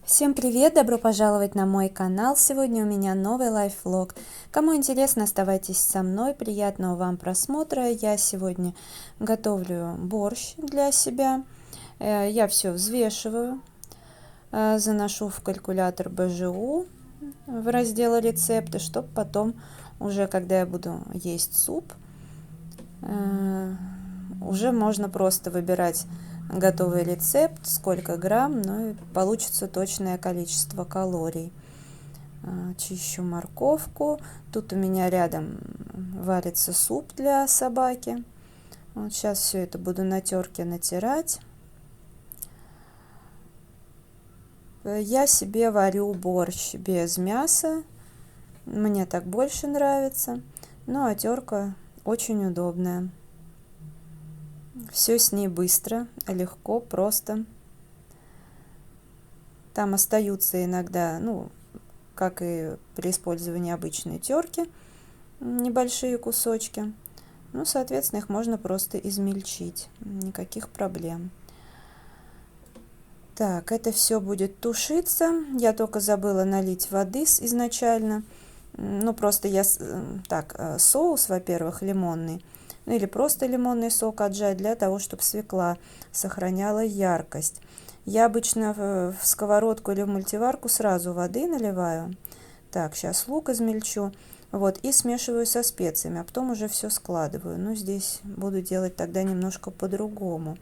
Всем привет! Добро пожаловать на мой канал. Сегодня у меня новый лайфвлог. Кому интересно, оставайтесь со мной. Приятного вам просмотра. Я сегодня готовлю борщ для себя. Я все взвешиваю, заношу в калькулятор БЖУ в раздел рецепты, чтобы потом, уже когда я буду есть суп, уже можно просто выбирать готовый рецепт, сколько грамм, ну и получится точное количество калорий. Чищу морковку. Тут у меня рядом варится суп для собаки. Вот сейчас все это буду на терке натирать. Я себе варю борщ без мяса. Мне так больше нравится. Ну а терка очень удобная. Все с ней быстро, легко, просто. Там остаются иногда, как и при использовании обычной терки, небольшие кусочки. Соответственно, их можно просто измельчить. Никаких проблем. Так, это все будет тушиться. Я только забыла налить воды изначально. Просто я соус, во-первых, лимонный. Или просто лимонный сок отжать для того, чтобы свекла сохраняла яркость. Я обычно в сковородку или в мультиварку сразу воды наливаю. Так, сейчас лук измельчу. И смешиваю со специями, а потом уже все складываю. Здесь буду делать тогда немножко по-другому.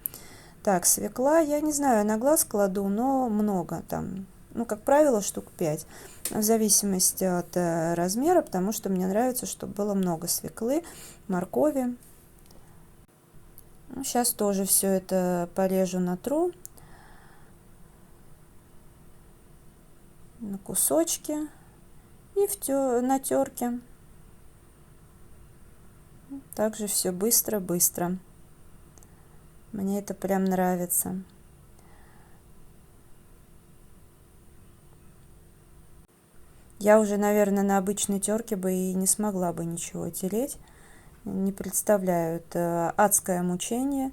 Так, свекла, я не знаю, на глаз кладу, но много там. Как правило, штук 5. В зависимости от размера, потому что мне нравится, чтобы было много свеклы, моркови. Сейчас тоже все это порежу, натру на кусочки и на терке. Также все быстро-быстро. Мне это прям нравится. Я уже, наверное, на обычной терке бы и не смогла бы ничего тереть. Не представляю, это адское мучение.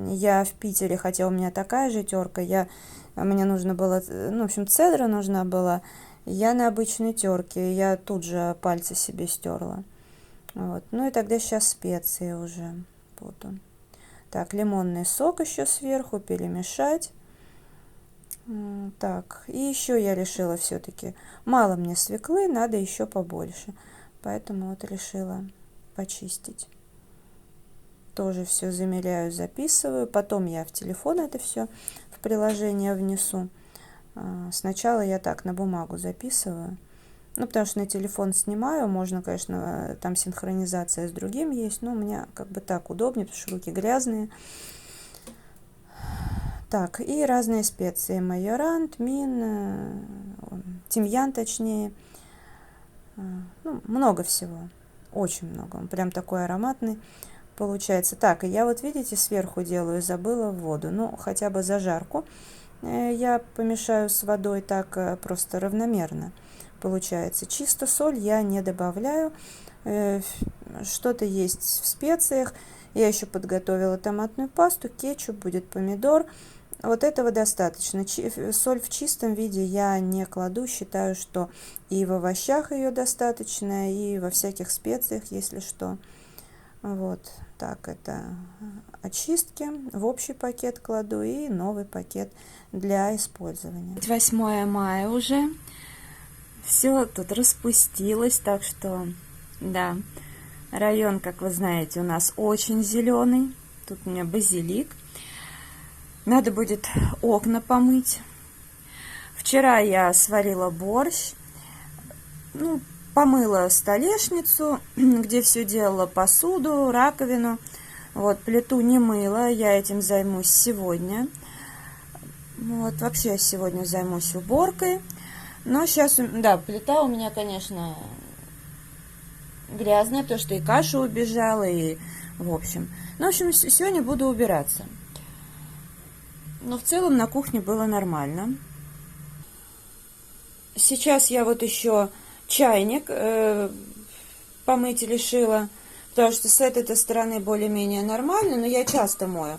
Я в Питере, хотя у меня такая же терка, мне нужно было, цедра нужна была. Я на обычной терке, я тут же пальцы себе стерла. И тогда сейчас специи уже буду. Так, лимонный сок еще сверху перемешать. Так, и еще я решила все-таки, мало мне свеклы, надо еще побольше. Поэтому решила почистить. Тоже все замеряю, записываю. Потом я в телефон это все в приложение внесу. Сначала я так на бумагу записываю. Потому что на телефон снимаю. Можно, конечно, там синхронизация с другим есть. Но у меня так удобнее, потому что руки грязные. Так, и разные специи. Майоран, тмин, тимьян точнее. Много всего. Очень много. Он прям такой ароматный получается. Так, и я видите, сверху делаю, забыла воду. Хотя бы зажарку. Я помешаю с водой так просто равномерно получается. Чисто соль я не добавляю. Что-то есть в специях. Я еще подготовила томатную пасту, кетчуп, будет помидор. Этого достаточно. Соль в чистом виде я не кладу. Считаю, что и в овощах ее достаточно, и во всяких специях, если что. Так, это очистки. В общий пакет кладу и новый пакет для использования. 8 мая уже. Все тут распустилось, так что, да, район, как вы знаете, у нас очень зеленый. Тут у меня базилик. Надо будет окна помыть. Вчера я сварила борщ. Помыла столешницу, где все делала, посуду, раковину. Плиту не мыла, я этим займусь сегодня. Вообще я сегодня займусь уборкой. Но сейчас, да, плита у меня, конечно, грязная, потому что и каша убежала, и в общем. Сегодня буду убираться. Но в целом на кухне было нормально. Сейчас я еще чайник помыть решила, потому что с этой стороны более-менее нормально, но я часто мою.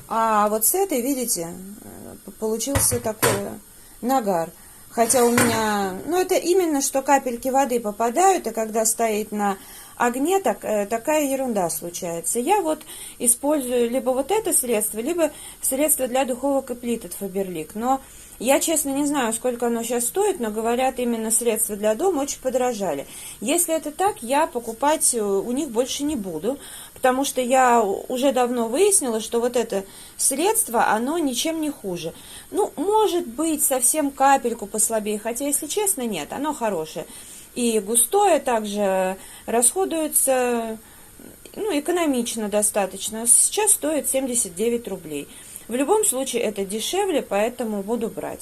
А с этой, видите, получился такой нагар. Хотя у меня, ну это именно, что капельки воды попадают, и когда стоит на огне, такая ерунда случается. Я вот использую либо вот это средство, либо средство для духовок и плит от Faberlic. Но я, честно, не знаю, сколько оно сейчас стоит, но говорят, именно средства для дома очень подорожали. Если это так, я покупать у них больше не буду, потому что я уже давно выяснила, что вот это средство, оно ничем не хуже. Ну, может быть, совсем капельку послабее, хотя, если честно, нет, оно хорошее. И густое также расходуется, ну, экономично достаточно. Сейчас стоит 79 рублей. В любом случае это дешевле, поэтому буду брать.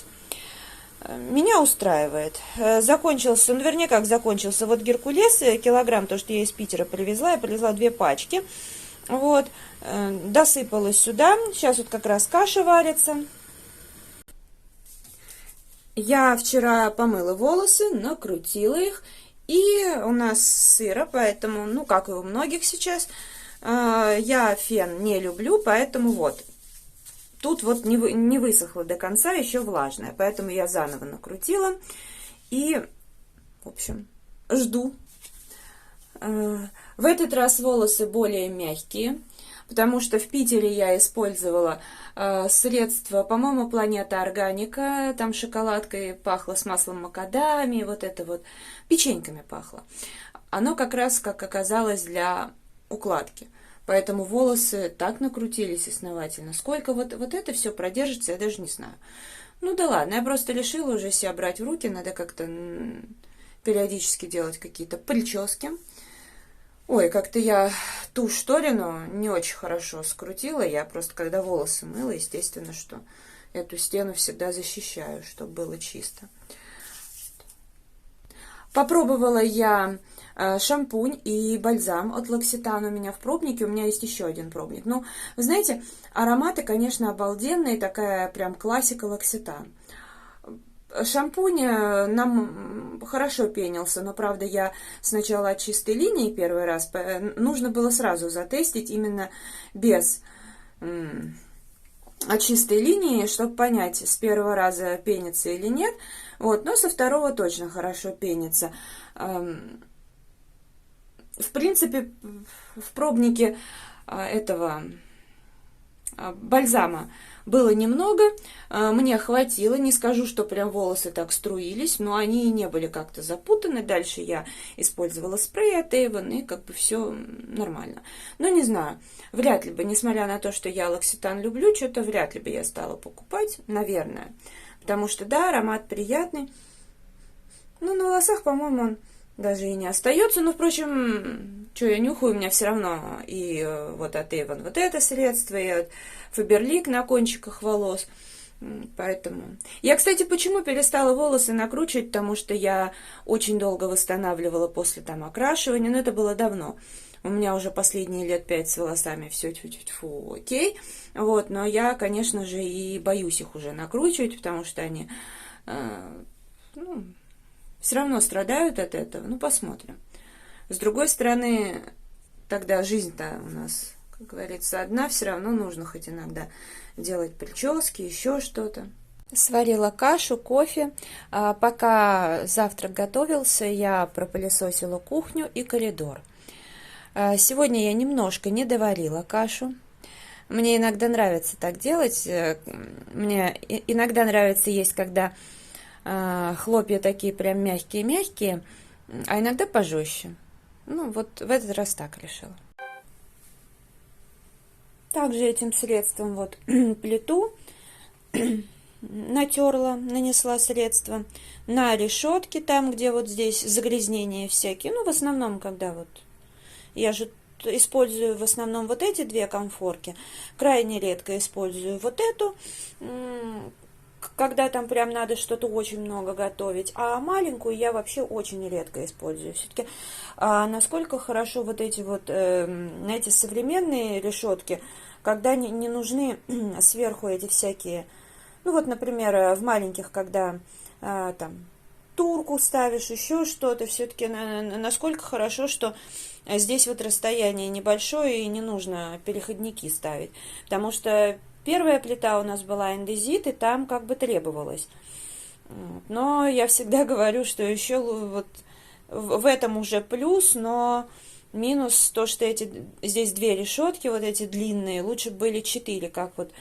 Меня устраивает. Закончился, ну, вернее, как закончился. Вот Геркулес, килограмм, то, что я из Питера привезла. Я привезла 2 пачки. Вот, досыпалась сюда. Сейчас вот как раз каша варится. Я вчера помыла волосы, накрутила их. И у нас сыро, поэтому, ну, как и у многих сейчас, я фен не люблю, поэтому вот. Тут вот не высохло до конца, еще влажное, поэтому я заново накрутила. И, в общем, жду. В этот раз волосы более мягкие, потому что в Питере я использовала средство, по-моему, Планета Органика. Там шоколадкой пахло, с маслом макадамии, вот это вот, печеньками пахло. Оно как раз, как оказалось, для укладки. Поэтому волосы так накрутились основательно. Сколько вот это все продержится, я даже не знаю. Ну да ладно, я просто решила уже себя брать в руки. Надо как-то периодически делать какие-то прически. Ой, как-то я ту шторину не очень хорошо скрутила. Я просто, когда волосы мыла, естественно, что эту стену всегда защищаю, чтобы было чисто. Попробовала я шампунь и бальзам от L'Occitane у меня в пробнике. У меня есть еще один пробник. Ну, вы знаете, ароматы, конечно, обалденные. Такая прям классика L'Occitane. Шампунь нам хорошо пенился, но, правда, я сначала от чистой линии первый раз. Нужно было сразу затестить именно без от чистой линии, чтобы понять, с первого раза пенится или нет. Вот, но со второго точно хорошо пенится. В принципе, в пробнике этого бальзама было немного, мне хватило, не скажу, что прям волосы так струились, но они и не были как-то запутаны. Дальше я использовала спрей от Avon, и как бы все нормально. Но не знаю, вряд ли бы, несмотря на то, что я L'Occitane люблю, что-то вряд ли бы я стала покупать, наверное. Потому что, да, аромат приятный. Ну, на волосах, по-моему, он даже и не остается. Но, впрочем, что я нюхаю, у меня все равно и вот от Avon вот это средство, и от Faberlic на кончиках волос. Поэтому... Я, кстати, почему перестала волосы накручивать? Потому что я очень долго восстанавливала после там окрашивания, но это было давно. У меня уже последние лет 5 с волосами все тьфу-тьфу, окей. Вот, но я, конечно же, и боюсь их уже накручивать, потому что они... ну, все равно страдают от этого. Ну, посмотрим. С другой стороны, тогда жизнь-то у нас, как говорится, одна. Все равно нужно хоть иногда делать прически, еще что-то. Сварила кашу, кофе. Пока завтрак готовился, я пропылесосила кухню и коридор. Сегодня я немножко не доварила кашу. Мне иногда нравится так делать. Мне иногда нравится есть, когда... хлопья такие прям мягкие-мягкие, а иногда пожестче. Ну, вот в этот раз так решила. Также этим средством вот плиту натерла, нанесла средство на решетки, там, где вот здесь загрязнения всякие. Ну, в основном, когда вот... Я же использую в основном вот эти 2 конфорки. Крайне редко использую вот эту, когда там прям надо что-то очень много готовить. А маленькую я вообще очень редко использую. Все-таки насколько хорошо вот эти вот, эти современные решетки, когда не нужны сверху эти всякие... Ну вот, например, в маленьких, когда там турку ставишь, еще что-то, все-таки насколько хорошо, что здесь вот расстояние небольшое и не нужно переходники ставить. Потому что первая плита у нас была индезит, и там как бы требовалось. Но я всегда говорю, что еще вот в этом уже плюс, но минус то, что здесь две решетки, вот эти длинные, лучше были 4, как вот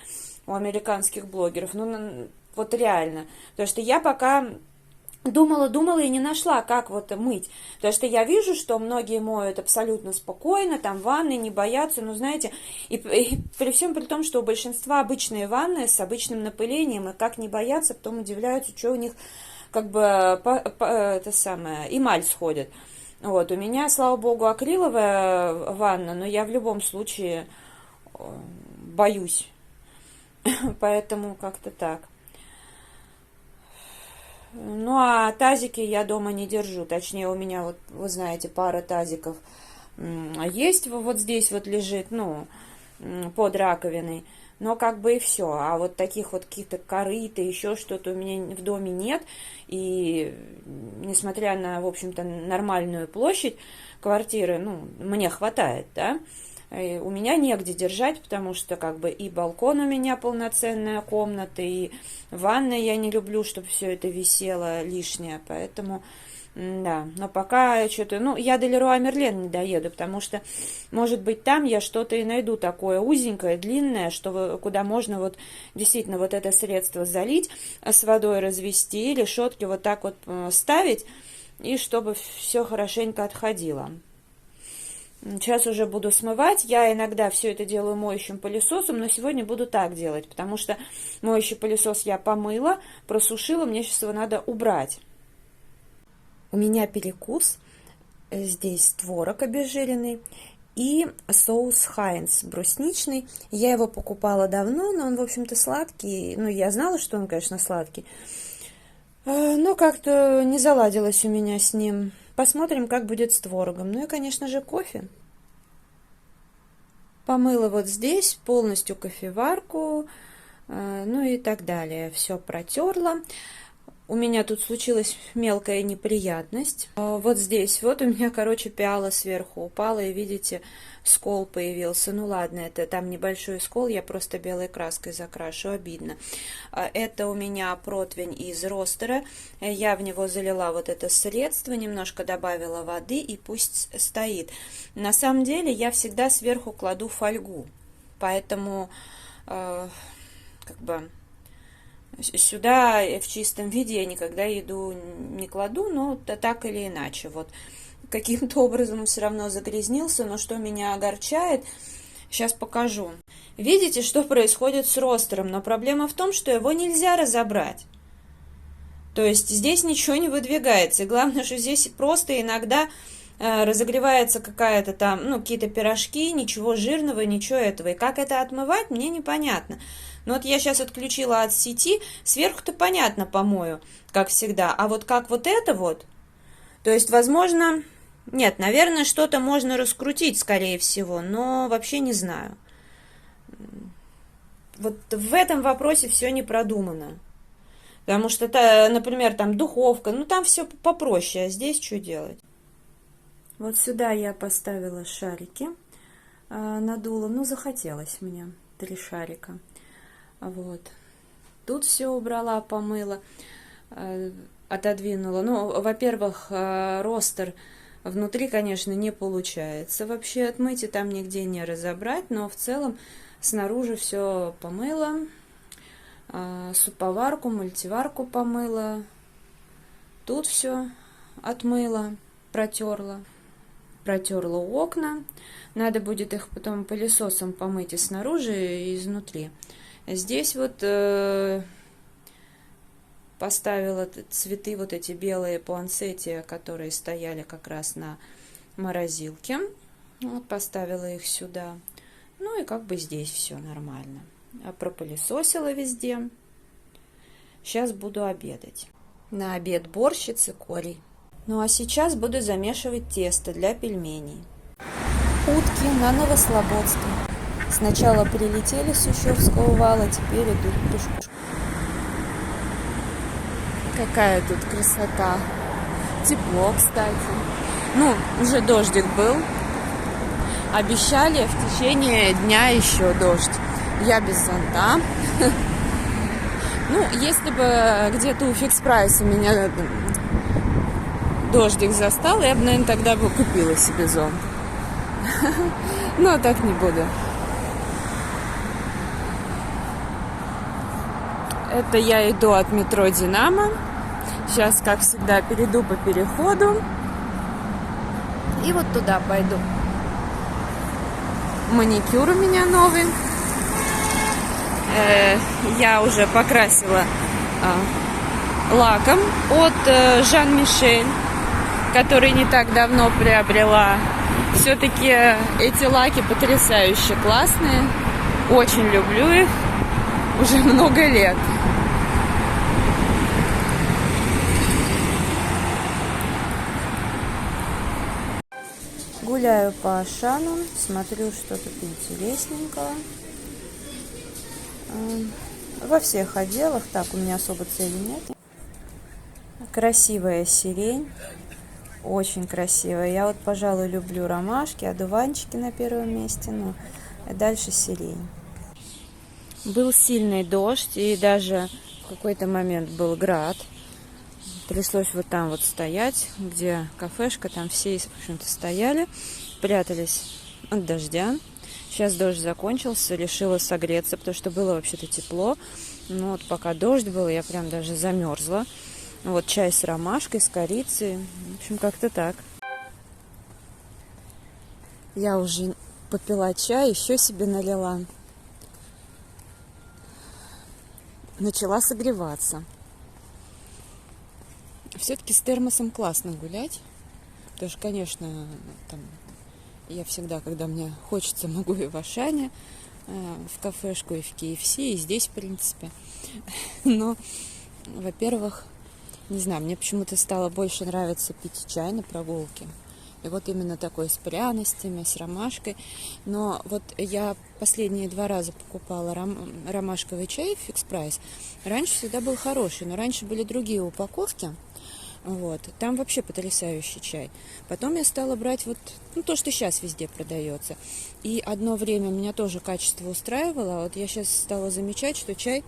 у американских блогеров. Ну, вот реально. Потому что я пока думала и не нашла, как вот мыть. Потому что я вижу, что многие моют абсолютно спокойно, там ванны не боятся, ну, знаете, и при всем при том, что у большинства обычные ванны с обычным напылением, и как не боятся, потом удивляются, что у них как бы это самое, эмаль сходит. Вот, у меня, слава богу, акриловая ванна, но я в любом случае боюсь. Поэтому как-то так. Ну, а тазики я дома не держу. Точнее, у меня, вот, вы знаете, пара тазиков есть. Вот здесь вот лежит, ну, под раковиной. Но как бы и все. А вот таких вот каких-то корыт и еще что-то у меня в доме нет. И несмотря на, в общем-то, нормальную площадь квартиры, ну, мне хватает, да, и у меня негде держать, потому что как бы и балкон у меня полноценная комната, и ванной я не люблю, чтобы все это висело лишнее, поэтому, да, но пока что-то, ну, я до Леруа Мерлен не доеду, потому что, может быть, там я что-то и найду такое узенькое, длинное, что, куда можно вот действительно вот это средство залить, с водой развести, решетки вот так вот ставить, и чтобы все хорошенько отходило. Сейчас уже буду смывать. Я иногда все это делаю моющим пылесосом, но сегодня буду так делать, потому что моющий пылесос я помыла, просушила, мне сейчас его надо убрать. У меня перекус. Здесь творог обезжиренный и соус Хайнц брусничный. Я его покупала давно, но он, в общем-то, сладкий. Ну, я знала, что он, конечно, сладкий, но как-то не заладилось у меня с ним. Посмотрим, как будет с творогом. Ну и, конечно же, кофе. Помыла вот здесь полностью кофеварку, ну и так далее. Все протерла. У меня тут случилась мелкая неприятность. Вот здесь вот у меня, короче, пиала сверху упала, и, видите, скол появился. Ну ладно, это там небольшой скол, я просто белой краской закрашу, обидно. Это у меня противень из ростера. Я в него залила вот это средство, немножко добавила воды, и пусть стоит. На самом деле я всегда сверху кладу фольгу, поэтому как бы... Сюда в чистом виде я никогда еду не кладу, но так или иначе. Вот каким-то образом он все равно загрязнился, но что меня огорчает, сейчас покажу. Видите, что происходит с ростером, но проблема в том, что его нельзя разобрать. То есть здесь ничего не выдвигается. И главное, что здесь просто иногда разогревается какая-то там, ну, какие-то пирожки, ничего жирного, ничего этого. И как это отмывать, мне непонятно. Но вот я сейчас отключила от сети, сверху-то понятно помою, как всегда. А вот как вот это вот, то есть, возможно, нет, наверное, что-то можно раскрутить, скорее всего, но вообще не знаю. Вот в этом вопросе все не продумано. Потому что, например, там духовка, ну там все попроще, а здесь что делать? Вот сюда я поставила шарики, надула, ну захотелось мне 3 шарика. Вот. Тут все убрала, помыла, отодвинула. Ну, во-первых, ростер внутри, конечно, не получается вообще отмыть, и там нигде не разобрать, но в целом снаружи все помыла. Суповарку, мультиварку помыла. Тут все отмыла, протерла. Протерла окна. Надо будет их потом пылесосом помыть и снаружи, и изнутри. Здесь вот поставила цветы, вот эти белые пуансетия, которые стояли как раз на морозилке. Вот поставила их сюда. Ну и как бы здесь все нормально. Пропылесосила везде. Сейчас буду обедать. На обед борщ и цикорий. Ну а сейчас буду замешивать тесто для пельменей. Утки на Новослободске. Сначала прилетели с Ущевского вала, теперь идут в Пушку. Какая тут красота. Тепло, кстати. Ну, уже дождик был. Обещали в течение дня еще дождь. Я без зонта. Ну, если бы где-то у Фикс Прайс у меня дождик застал, я бы, наверное, тогда бы купила себе зонт. Но так не буду. Это я иду от метро «Динамо». Сейчас, как всегда, перейду по переходу. И вот туда пойду. Маникюр у меня новый. Я уже покрасила лаком от Жан-Мишель, который не так давно приобрела. Все-таки эти лаки потрясающе классные. Очень люблю их. Уже много лет. Гуляю по Ашану, смотрю, что тут интересненького. Во всех отделах, так, у меня особо цели нет. Красивая сирень, очень красивая. Я вот, пожалуй, люблю ромашки, одуванчики на первом месте, ну, и дальше сирень. Был сильный дождь, и даже в какой-то момент был град. Пришлось вот там вот стоять, где кафешка, там все, в общем-то, стояли, прятались от дождя. Сейчас дождь закончился, решила согреться, потому что было вообще-то тепло. Но вот пока дождь был, я прям даже замерзла. Вот чай с ромашкой, с корицей. В общем, как-то так. Я уже попила чай, еще себе налила. Начала согреваться. Все-таки с термосом классно гулять. Потому что, конечно, там, я всегда, когда мне хочется, могу и в Ашане, в кафешку, и в KFC, и здесь, в принципе. Но, во-первых, не знаю, мне почему-то стало больше нравиться пить чай на прогулке. И вот именно такой с пряностями, с ромашкой. Но вот я последние 2 раза покупала ромашковый чай в Фикс Прайс. Раньше всегда был хороший, но раньше были другие упаковки. Вот. Там вообще потрясающий чай. Потом я стала брать вот то, что сейчас везде продается. И одно время меня тоже качество устраивало. А вот я сейчас стала замечать, что чай,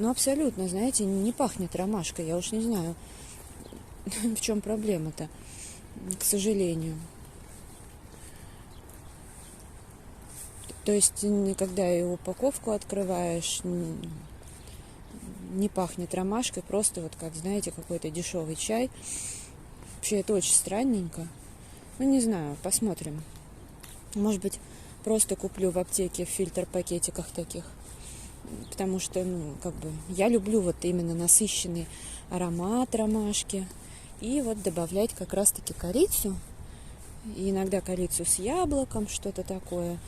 абсолютно, знаете, не пахнет ромашкой. Я уж не знаю, в чем проблема-то, к сожалению. То есть, когда и упаковку открываешь, не пахнет ромашкой, просто вот как, знаете, какой-то дешевый чай. Вообще это очень странненько. Не знаю, посмотрим. Может быть, просто куплю в аптеке в фильтр-пакетиках таких. Потому что, я люблю вот именно насыщенный аромат ромашки. И вот добавлять как раз-таки корицу. И иногда корицу с яблоком, что-то такое.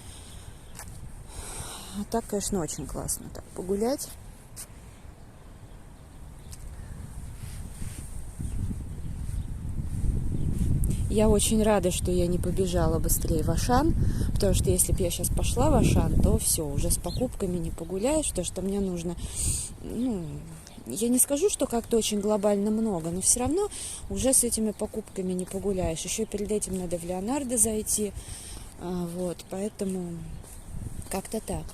А так, конечно, очень классно так погулять. Я очень рада, что я не побежала быстрее в Ашан, потому что если бы я сейчас пошла в Ашан, то все, уже с покупками не погуляешь, потому что мне нужно, я не скажу, что как-то очень глобально много, но все равно уже с этими покупками не погуляешь. Еще перед этим надо в Леонардо зайти, вот, поэтому как-то так.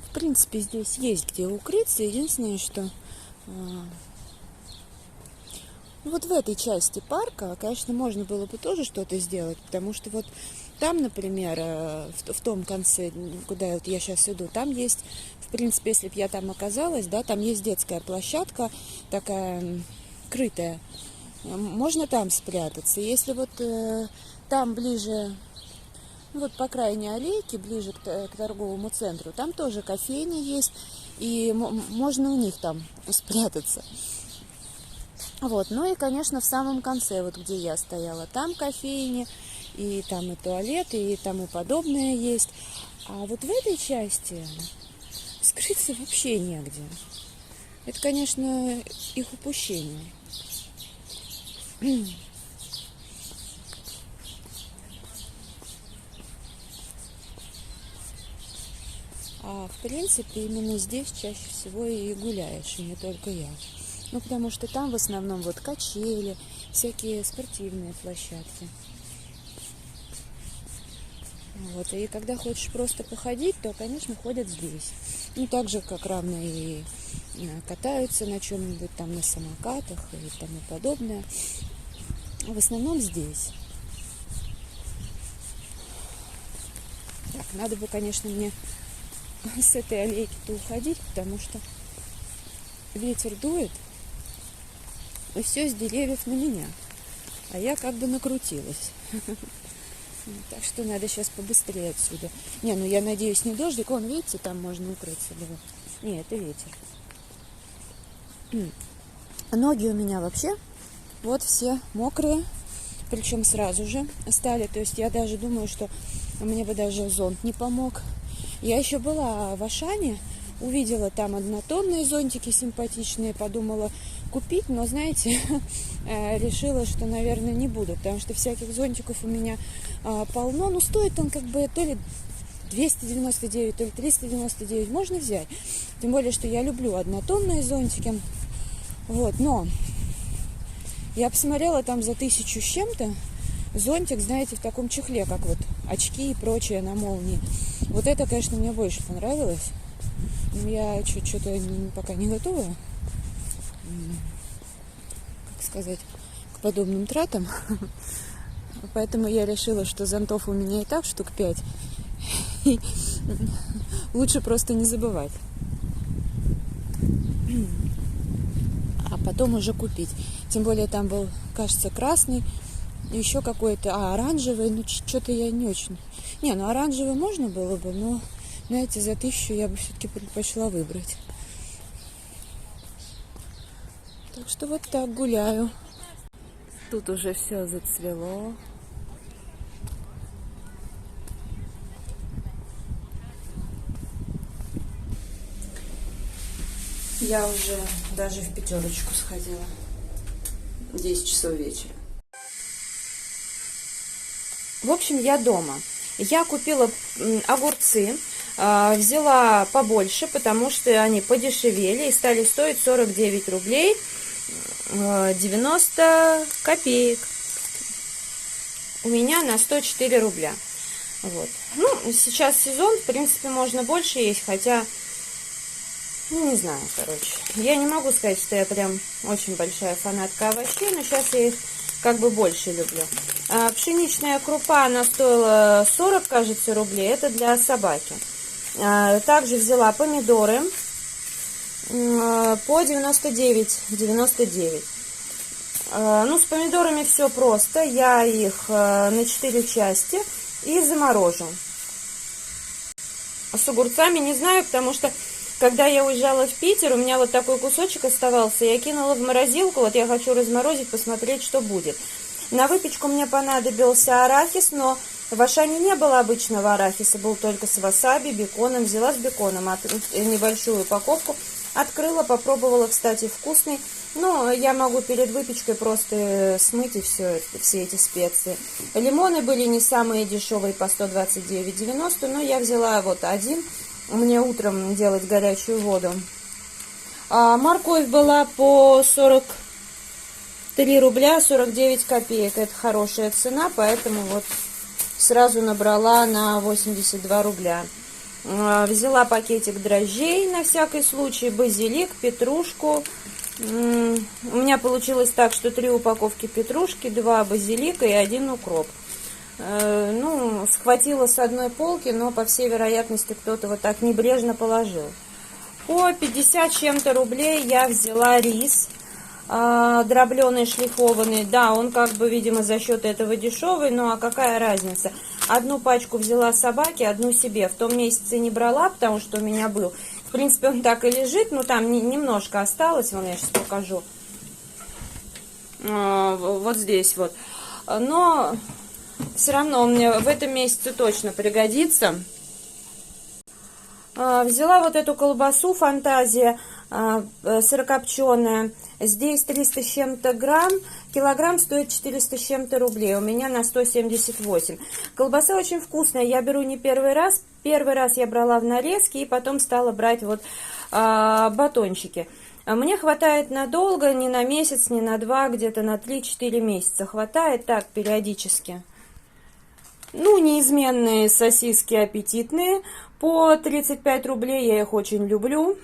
В принципе, здесь есть где укрыться. Единственное, что вот в этой части парка, конечно, можно было бы тоже что-то сделать, потому что вот там, например, в том конце, куда вот я сейчас иду, там есть, в принципе, если бы я там оказалась, да, там есть детская площадка, такая крытая. Можно там спрятаться. Если вот там ближе... Вот по крайней аллейке, ближе к торговому центру, там тоже кофейня есть, и можно у них там спрятаться. Вот, ну и, конечно, в самом конце, вот где я стояла, там кофейня, и там и туалет, и тому подобное есть. А вот в этой части скрыться вообще негде. Это, конечно, их упущение. А в принципе именно здесь чаще всего и гуляешь, и не только я. Ну, потому что там в основном вот качели, всякие спортивные площадки. Вот, и когда хочешь просто походить, то, конечно, ходят здесь. Ну, так же, как равно и катаются на чем-нибудь там, на самокатах и тому подобное. В основном здесь. Так, надо бы, конечно, мне с этой аллейки-то уходить, потому что ветер дует, и все с деревьев на меня. А я как бы накрутилась. Так что надо сейчас побыстрее отсюда. Не, ну я надеюсь, не дождик. Вон, видите, там можно укрыться было. Не, это ветер. Ноги у меня вообще вот все мокрые. Причем сразу же стали. То есть я даже думаю, что мне бы даже зонт не помог. Я еще была в Ашане, увидела там однотонные зонтики симпатичные, подумала купить, но, знаете, решила, что, наверное, не буду, потому что всяких зонтиков у меня полно. Ну, стоит он как бы то ли 299, то ли 399, можно взять. Тем более, что я люблю однотонные зонтики. Вот, но я посмотрела там за 1000 с чем-то зонтик, знаете, в таком чехле, как вот очки и прочее на молнии. Вот это, конечно, мне больше понравилось. Но я что-то пока не готова, как сказать, к подобным тратам. Поэтому я решила, что зонтов у меня и так штук 5. И лучше просто не забывать. А потом уже купить. Тем более там был, кажется, красный, еще какой-то, оранжевый. Ну, что-то я не очень... Не, ну оранжевый можно было бы, но, знаете, за 1000 я бы все-таки предпочла выбрать. Так что вот так гуляю. Тут уже все зацвело. Я уже даже в пятерочку сходила. 10 часов вечера. В общем, я дома. Я купила огурцы, взяла побольше, потому что они подешевели и стали стоить 49 рублей 90 копеек. У меня на 104 рубля. Вот. Ну, сейчас сезон, в принципе, можно больше есть, хотя, ну, не знаю, короче. Я не могу сказать, что я прям очень большая фанатка овощей, но сейчас я их как бы больше люблю. Пшеничная крупа, она стоила 40, кажется, рублей. Это для собаки. Также взяла помидоры по 99. Ну, с помидорами все просто. Я их на 4 части и заморожу. А с огурцами не знаю, потому что когда я уезжала в Питер, у меня вот такой кусочек оставался. Я кинула в морозилку. Вот я хочу разморозить, посмотреть, что будет. На выпечку мне понадобился арахис, но в Ашане не было обычного арахиса, был только с васаби, беконом. Взяла с беконом небольшую упаковку, открыла, попробовала, кстати, вкусный. Но я могу перед выпечкой просто смыть и все эти специи. Лимоны были не самые дешевые, по 129,90, но я взяла вот один. Мне утром делать горячую воду. Морковь была по 43 рубля 49 копеек. Это хорошая цена, поэтому вот сразу набрала на 82 рубля. Взяла пакетик дрожжей на всякий случай, базилик, петрушку. У меня получилось так, что 3 упаковки петрушки, 2 базилика и 1 укроп. Ну, схватила с одной полки, но, по всей вероятности, кто-то вот так небрежно положил. По 50 чем-то рублей я взяла рис, дробленый, шлифованный. Да, он как бы, видимо, за счет этого дешевый, ну а какая разница? Одну пачку взяла собаке, одну себе. В том месяце не брала, потому что у меня был. В принципе, он так и лежит, но там немножко осталось. Вон, я сейчас покажу. Вот здесь вот. Но все равно он мне в этом месяце точно пригодится. Взяла вот эту колбасу «Фантазия» сырокопченая. Здесь 300 с чем-то грамм. Килограмм стоит 400 с чем-то рублей. У меня на 178. Колбаса очень вкусная. Я беру не первый раз. Первый раз я брала в нарезке и потом стала брать вот батончики. Мне хватает надолго, не на месяц, не на два, где-то на 3-4 месяца. Хватает так периодически. Ну, неизменные сосиски аппетитные. По 35 рублей, я их очень люблю.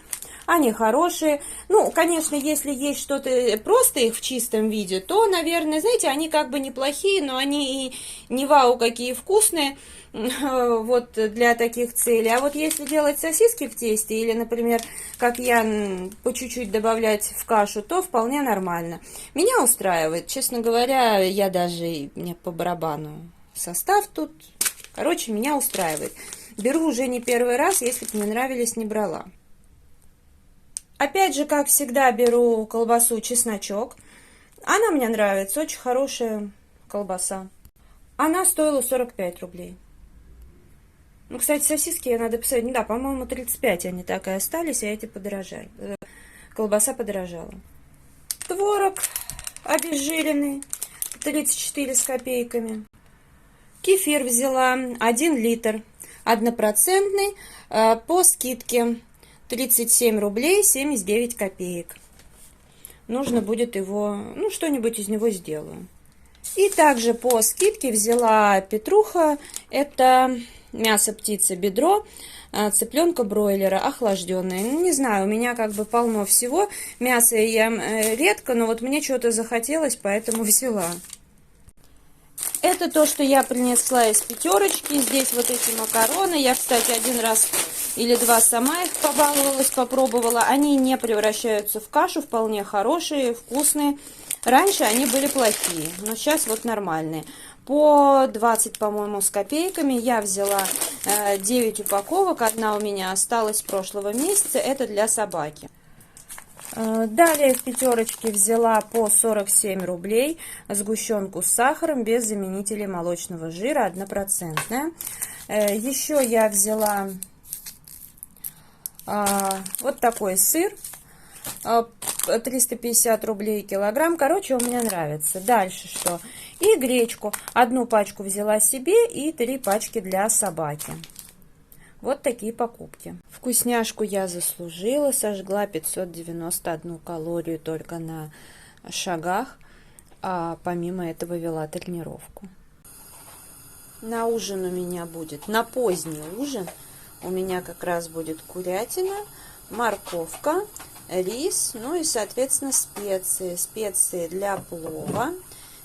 Они хорошие. Ну, конечно, если есть что-то, просто их в чистом виде, то, наверное, знаете, они как бы неплохие, но они и не вау какие вкусные, вот для таких целей. А вот если делать сосиски в тесте или, например, как я, по чуть-чуть добавлять в кашу, то вполне нормально. Меня устраивает, честно говоря, я даже, мне по барабану состав тут, короче, меня устраивает. Беру уже не первый раз, если бы не нравились, не брала. Опять же, как всегда, беру колбасу чесночок. Она мне нравится, очень хорошая колбаса. Она стоила 45 рублей. Ну, кстати, сосиски, надо писать, да, по-моему, 35 они так и остались, а эти подорожали. Колбаса подорожала. Творог обезжиренный, 34 с копейками. Кефир взяла 1 литр, 1%, по скидке 37 рублей 79 копеек. Нужно будет его, ну, что-нибудь из него сделаю. И также по скидке взяла петруха. Это мясо птицы, бедро, цыпленка бройлера, охлажденное. Ну, не знаю, у меня как бы полно всего. Мясо я ем редко, но вот мне что-то захотелось, поэтому взяла. Это то, что я принесла из пятерочки. Здесь вот эти макароны. Я, кстати, 1 раз или 2 сама их побаловалась, попробовала. Они не превращаются в кашу, вполне хорошие, вкусные. Раньше они были плохие, но сейчас вот нормальные. По 20, по-моему, с копейками. Я взяла 9 упаковок. Одна у меня осталась с прошлого месяца. Это для собаки. Далее в пятерочке взяла по 47 рублей сгущенку с сахаром без заменителей молочного жира, 1%. Еще я взяла вот такой сыр, 350 рублей килограмм. Короче, у меня нравится. Дальше что? И гречку. 1 пачку взяла себе и 3 пачки для собаки. Вот такие покупки. Вкусняшку я заслужила, сожгла 591 калорию только на шагах, а помимо этого вела тренировку. На ужин у меня будет, на поздний ужин, у меня как раз будет курятина, морковка, рис, ну и, соответственно, специи. Специи для плова.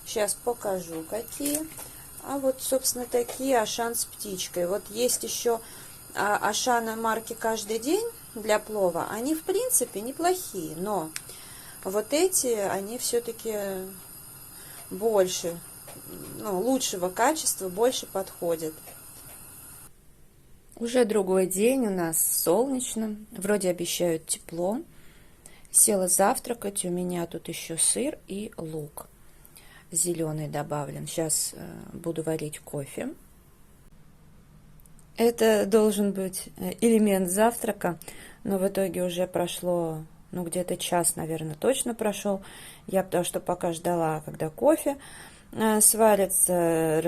Сейчас покажу, какие. А вот, собственно, такие ашан с птичкой. Вот есть еще ашана марки «Каждый день» для плова. Они, в принципе, неплохие, но вот эти, они все-таки больше, ну, лучшего качества, больше подходят. Уже другой день, у нас солнечно, вроде обещают тепло. Села завтракать, у меня тут еще сыр и лук зеленый добавлен. Сейчас буду варить кофе. Это должен быть элемент завтрака, но в итоге уже прошло, ну, где-то час, наверное, точно прошел. Я потому что пока ждала, когда кофе сварится,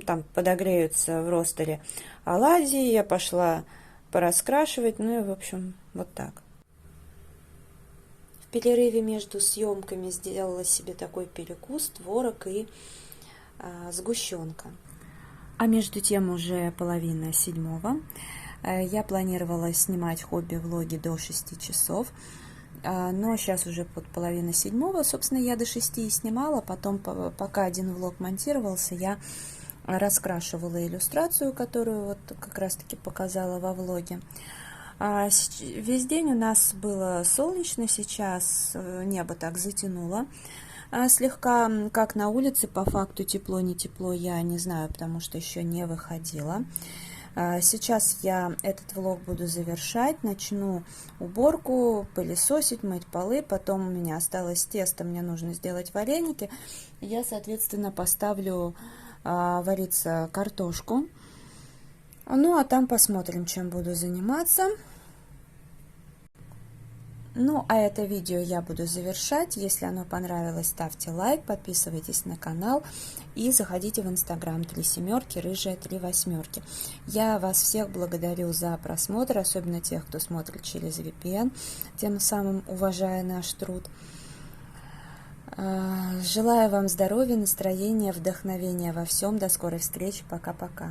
там подогреются в ростере оладьи, я пошла пораскрашивать, ну и, в общем, вот так. В перерыве между съемками сделала себе такой перекус, творог и сгущенка. А между тем уже 6:30. Я планировала снимать хобби-влоги до 6 часов, но сейчас уже под 6:30. Собственно, я до 6 и снимала, потом, пока один влог монтировался, я раскрашивала иллюстрацию, которую вот как раз-таки показала во влоге. Весь день у нас было солнечно, сейчас небо так затянуло. Слегка, как на улице, по факту тепло, не тепло, я не знаю, потому что еще не выходила. Сейчас я этот влог буду завершать, начну уборку, пылесосить, мыть полы, потом у меня осталось тесто, мне нужно сделать вареники. Я, соответственно, поставлю вариться картошку. Ну, а там посмотрим, чем буду заниматься. Ну, а это видео я буду завершать. Если оно понравилось, ставьте лайк, подписывайтесь на канал и заходите в Инстаграм 3 семерки, рыжая 3 восьмерки. Я вас всех благодарю за просмотр, особенно тех, кто смотрит через VPN, тем самым уважая наш труд. Желаю вам здоровья, настроения, вдохновения во всем. До скорой встречи. Пока-пока.